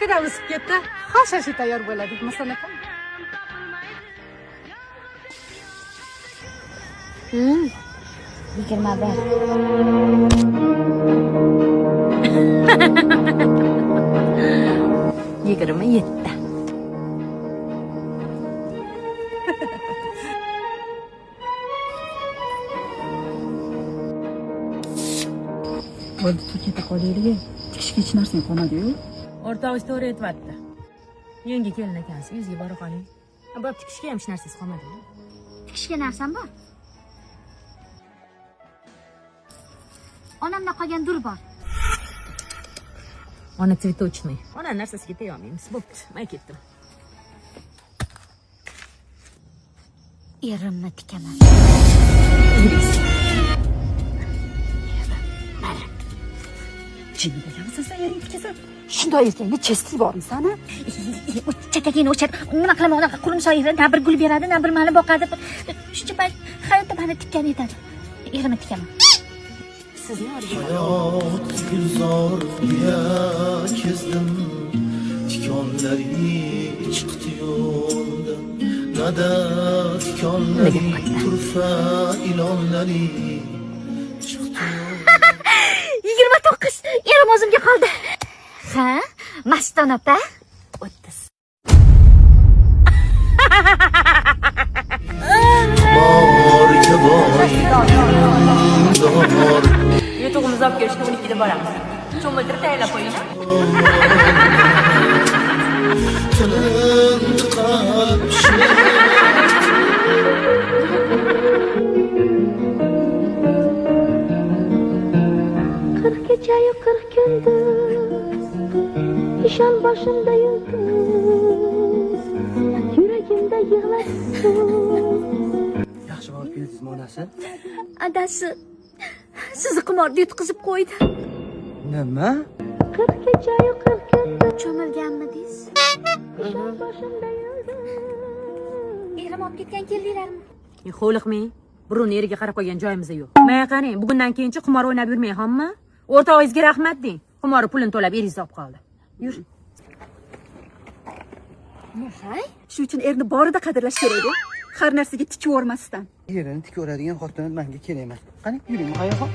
Pilav isib ketdi. Hashashi tayyor bo'ladi. Masalan, 27. Bo'ldi, keta qolaylik. Tikishga hech narsa qolmadi-yu. O'rtog'ingiz to'g'ri aytibdi. Yangi kelin ekansiz, uyingizga borib qoling. Borib tikishga ham hech narsangiz qolmadi. Tikishga narsam bor. Onamda qolgan dur bor. Ona tsvetochniy. Ona narsasiga tega olmaymiz. Bo'pti, men ketdim. Erimni tikaman. Jinni degansan, sen ering tikasan. Shunday ersangda chestik bormi sana? Chakagini o'char. Nima qilaman, unaqa qulim soyida na bir gul beradi, na bir mani boqadi. Shuncha payt hayotda meni tikkan etadi. Erimni tikaman. Sizni Hayot gulzorga kezdim, tikonlari chiqdi yo'ldan. Nada tikonlari, turfa ilonlari chiqdi. 29. Erim o'zimga qoldi. Ha? Maston opa? 30. Borga boy, dor. Yutug'imizni olib kelishga 12da boramiz. Cho'miltirib tayyorlab qo'ying. Tilindi qalb Kechayu 40 kunduz ishon boshimda yulduz yuragimda yig'lasin. Yaxshi borib keldingizmi onasi? Adasi sizni qimorga yutqizib qo'ydi. Nima? 40 kechayu 40 kunduz cho'milganmidingiz? Ishon boshimda yulduz. Erim olib ketgan keldinglarmi? Xo'liqmang. Birovni eriga qarab qo'ygan joyimiz yo'q. Mana qarang, bugundan keyinchi qimor o'ynab yurmang, hamma. O'rtog'ingizga rahmat deng. Qimori pulini to'lab eringiz olib qoldi. Yur. Nahay? Shu uchun erni borida qadrlash kerak-ku. Har narsaga tikib o'rmasdan. Yerini tik ko'radigan xotin menga kerak emas. Qani, yuring qayoqqa?